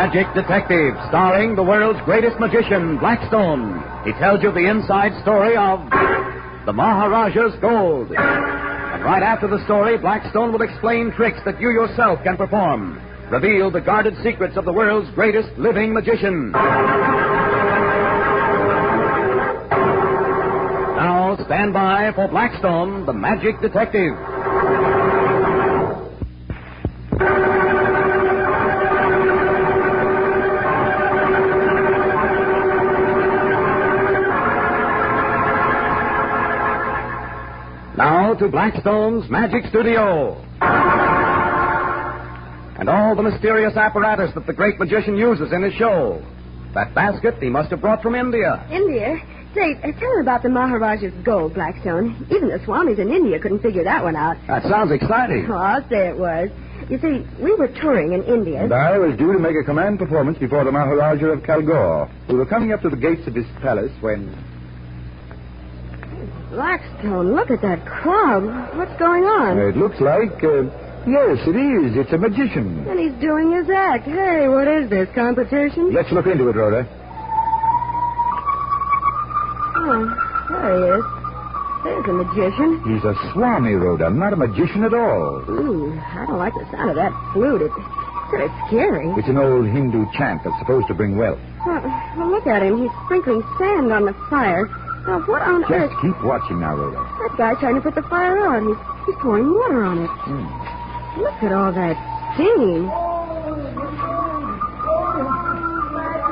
Magic Detective, starring the world's greatest magician, Blackstone. He tells you the inside story of the Maharaja's gold. And right after the story, Blackstone will explain tricks that you yourself can perform. Reveal the guarded secrets of the world's greatest living magician. Now, stand by for Blackstone, the Magic Detective. Now to Blackstone's Magic Studio. And all the mysterious apparatus that the great magician uses in his show. That basket he must have brought from India. India? Say, tell her about the Maharaja's gold, Blackstone. Even the Swamis in India couldn't figure that one out. That sounds exciting. Oh, I'll say it was. You see, we were touring in India. And I was due to make a command performance before the Maharaja of Kalgore. We were coming up to the gates of his palace when... Blackstone, look at that crowd. What's going on? It looks like... yes, it is. It's a magician. And he's doing his act. Hey, what is this, competition? Let's look into it, Rhoda. Oh, there he is. There's a magician. He's a Swami, Rhoda, not a magician at all. Ooh, I don't like the sound of that flute. It's sort of scary. It's an old Hindu chant that's supposed to bring wealth. Well, look at him. He's sprinkling sand on the fire. Now, what on earth... Just keep watching now, Rhoda. That guy's trying to put the fire out. He's pouring water on it. Look at all that steam.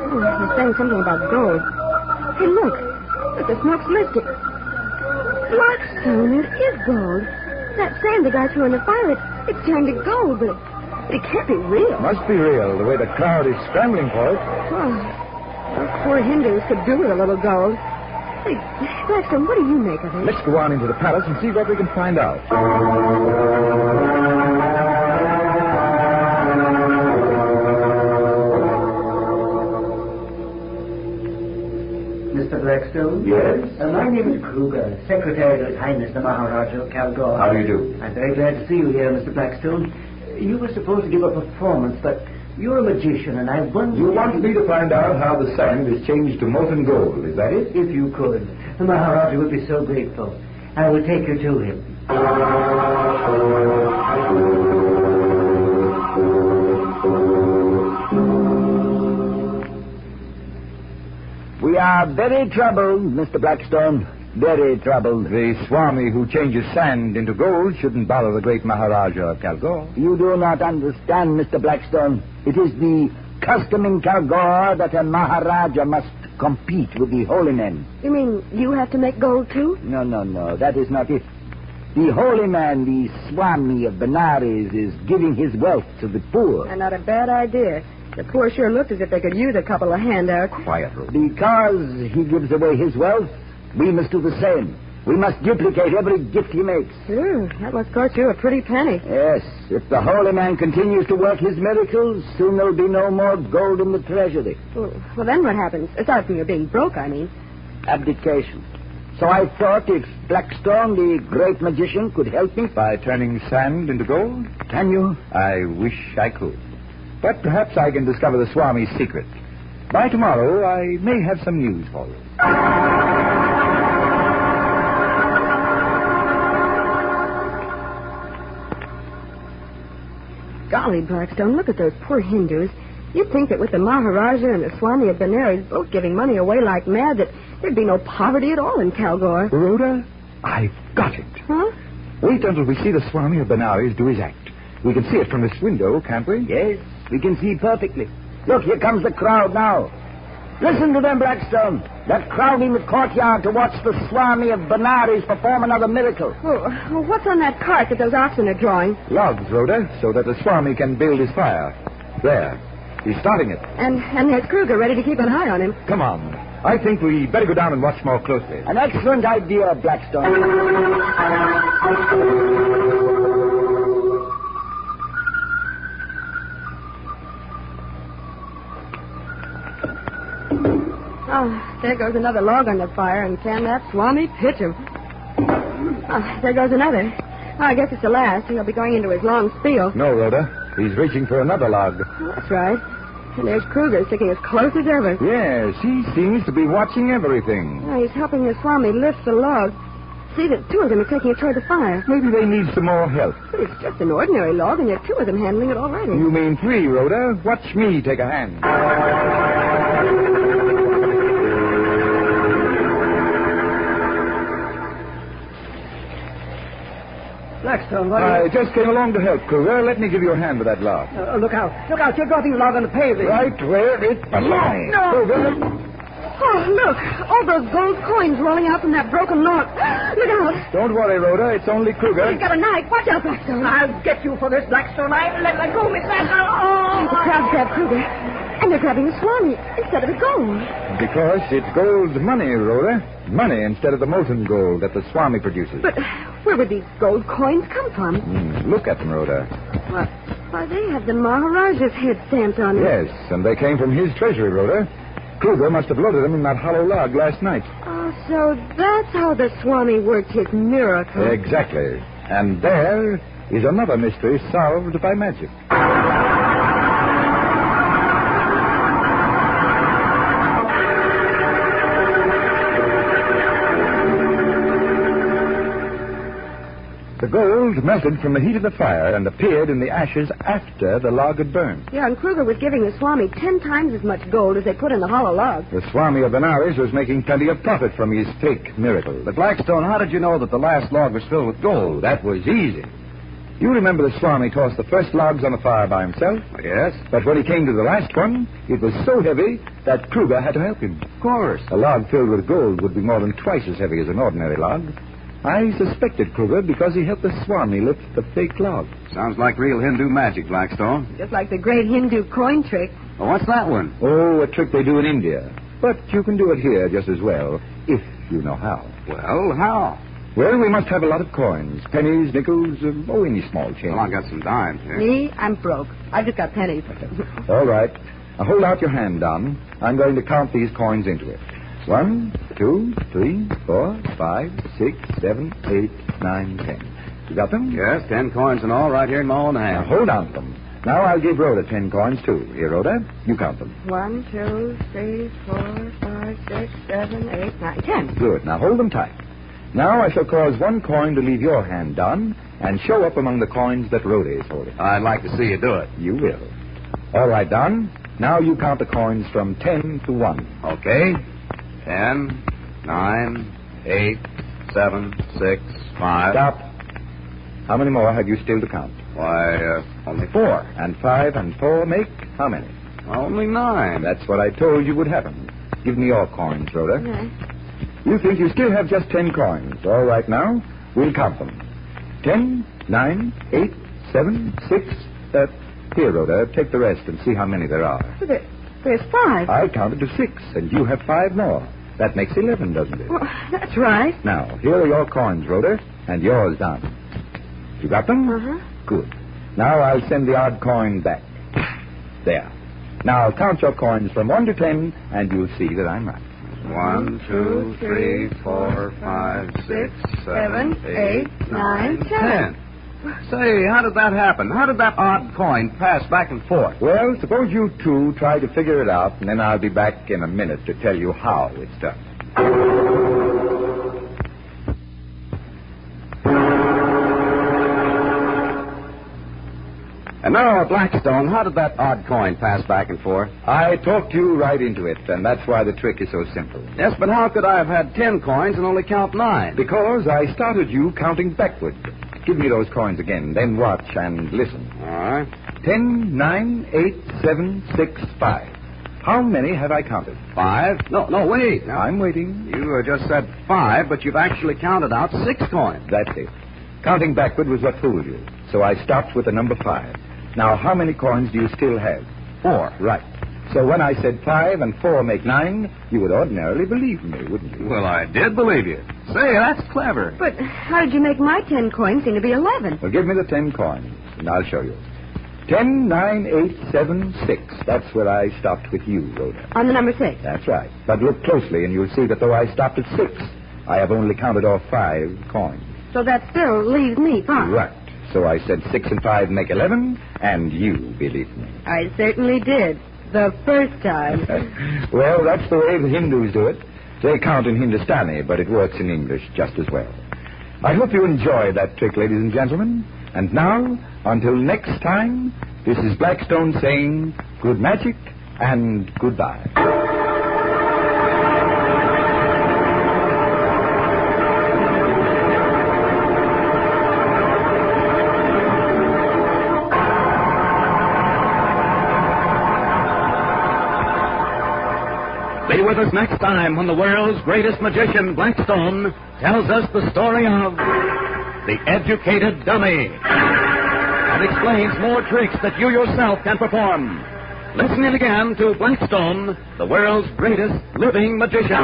Oh, he's saying something about gold. Hey, look. Look, the smoke's lifting. Blackstone, it is gold. That sand the guy threw in the fire, it's turned to gold, but it can't be real. Must be real, the way the crowd is scrambling for it. Oh, those poor Hindus could do with a little gold. Hey, Blackstone, what do you make of it? Let's go on into the palace and see what we can find out. Mr. Blackstone? Yes? My name is Kruger, Secretary to His Highness the Maharaja of Kalgore. How do you do? I'm very glad to see you here, Mr. Blackstone. You were supposed to give a performance, but you're a magician, and I wonder... You want me to find out how the sand is changed to molten gold, is that it? If you could. The Maharaja would be so grateful. I will take you to him. We are very troubled, Mr. Blackstone. Very troubled. The Swami who changes sand into gold shouldn't bother the great Maharaja of Kalgore. You do not understand, Mr. Blackstone. It is the custom in Kalgore that a Maharaja must compete with the holy men. You mean you have to make gold, too? No. That is not it. The holy man, the Swami of Benares, is giving his wealth to the poor. And not a bad idea. The poor sure looked as if they could use a couple of handouts. Quiet, Rhoda. Because he gives away his wealth, we must do the same. We must duplicate every gift he makes. Sure, that must cost you a pretty penny. Yes, if the holy man continues to work his miracles, soon there'll be no more gold in the treasury. Well, then what happens? Aside from your being broke, I mean. Abdication. So I thought if Blackstone, the great magician, could help me. By turning sand into gold? Can you? I wish I could. But perhaps I can discover the Swami's secret. By tomorrow, I may have some news for you. Golly, Blackstone, look at those poor Hindus. You'd think that with the Maharaja and the Swami of Benares both giving money away like mad, that there'd be no poverty at all in Kalgore. Rhoda, I've got it. Huh? Wait until we see the Swami of Benares do his act. We can see it from this window, can't we? Yes, we can see perfectly. Look, here comes the crowd now. Listen to them, Blackstone. That crowd in the courtyard to watch the Swami of Benares perform another miracle. Oh, what's on that cart that those oxen are drawing? Logs, Rhoda, so that the Swami can build his fire. There. He's starting it. And there's Kruger ready to keep an eye on him. Come on. I think we better go down and watch more closely. An excellent idea, Blackstone. Oh, there goes another log on the fire, and can that Swami pitch him? Oh, there goes another. Oh, I guess it's the last. He'll be going into his long spiel. No, Rhoda. He's reaching for another log. Oh, that's right. And there's Kruger sticking as close as ever. Yes, he seems to be watching everything. He's helping the Swami lift the log. See that two of them are taking it toward the fire. Maybe they need some more help. But it's just an ordinary log, and there are two of them handling it already. You mean three, Rhoda? Watch me take a hand. Blackstone, what I just came along to help, Kruger. Let me give you a hand with that log. Look out. Look out. You're dropping the log on the pavement. Right where it belongs. No. Kruger. Oh, look. All those gold coins rolling out from that broken log. Look out. Don't worry, Rhoda. It's only Kruger. He's got a knife. Watch out, Blackstone. I'll get you for this, Blackstone. Let go, Miss Blackstone. Oh! The crowd grabbed Kruger. And they're grabbing the Swami instead of the gold. Because it's gold money, Rhoda. Money instead of the molten gold that the Swami produces. But where would these gold coins come from? Look at them, Rhoda. Why, they have the Maharaja's head stamped on them. Yes, and they came from his treasury, Rhoda. Kruger must have loaded them in that hollow log last night. Oh, so that's how the Swami worked his miracle. Exactly. And there is another mystery solved by magic. The gold melted from the heat of the fire and appeared in the ashes after the log had burned. Yeah, and Kruger was giving the Swami 10 times as much gold as they put in the hollow log. The Swami of Benares was making plenty of profit from his fake miracle. But Blackstone, how did you know that the last log was filled with gold? That was easy. You remember the Swami tossed the first logs on the fire by himself? Yes. But when he came to the last one, it was so heavy that Kruger had to help him. Of course. A log filled with gold would be more than twice as heavy as an ordinary log. I suspected Kruger because he helped the Swami lift the fake log. Sounds like real Hindu magic, Blackstone. Just like the great Hindu coin trick. Well, what's that one? Oh, a trick they do in India. But you can do it here just as well, if you know how. Well, how? Well, we must have a lot of coins. Pennies, nickels, any small change. Well, I got some dimes here. Me, I'm broke. I've just got pennies. All right. Now hold out your hand, Don. I'm going to count these coins into it. 1, 2, 3, 4, 5, 6, 7, 8, 9, 10. You got them? Yes, 10 coins and all right here in my own Now hand. hold on to them. Now I'll give Rhoda 10 coins, too. Here, Rhoda, you count them. 1, 2, 3, 4, 5, 6, 7, 8, 9, 10. Good. Now hold them tight. Now I shall cause one coin to leave your hand, Don, and show up among the coins that Rhoda is holding. I'd like to see you do it. You will. All right, Don. Now you count the coins from 10 to 1. Okay. 10, 9, 8, 7, 6, 5. Stop. How many more have you still to count? Why, only 4. And 5 and 4 make how many? Only 9. That's what I told you would happen. Give me your coins, Rhoda. Okay. You think you still have just 10 coins. All right, now, we'll count them. 10, 9, 8, 7, 6. Here, Rhoda, take the rest and see how many there are. So there's 5. I counted to 6, and you have 5 more. That makes 11, doesn't it? Well, that's right. Now, here are your coins, Rhoda, and yours, Don. You got them? Uh-huh. Good. Now I'll send the odd coin back. There. Now count your coins from 1 to 10, and you'll see that I'm right. 1, 2, 3, 4, 5, 6, 7, 8, 9, 10. Say, how did that happen? How did that odd coin pass back and forth? Well, suppose you two try to figure it out, and then I'll be back in a minute to tell you how it's done. And now, Blackstone, how did that odd coin pass back and forth? I talked you right into it, and that's why the trick is so simple. Yes, but how could I have had 10 coins and only count 9? Because I started you counting backward. Give me those coins again, then watch and listen. All right. 10, 9, 8, 7, 6, 5. How many have I counted? 5? No, wait. Now, I'm waiting. you just said 5, but you've actually counted out 6 coins. That's it. Counting backward was what fooled you. So I stopped with the number 5. Now, how many coins do you still have? 4. Right. So when I said 5 and 4 make 9, you would ordinarily believe me, wouldn't you? Well, I did believe you. Say, that's clever. But how did you make my 10 coins seem to be 11? Well, give me the 10 coins, and I'll show you. 10, 9, 8, 7, 6. That's where I stopped with you, Rhoda. On the number 6? That's right. But look closely, and you'll see that though I stopped at 6, I have only counted off 5 coins. So that still leaves me 5. Right. So I said 6 and 5 make 11, and you believed me. I certainly did. The first time. Well, that's the way the Hindus do it. They count in Hindustani, but it works in English just as well. I hope you enjoyed that trick, ladies and gentlemen. And now, until next time, this is Blackstone saying good magic and goodbye. Be with us next time when the world's greatest magician, Blackstone, tells us the story of the educated dummy and explains more tricks that you yourself can perform. Listen in again to Blackstone, the world's greatest living magician.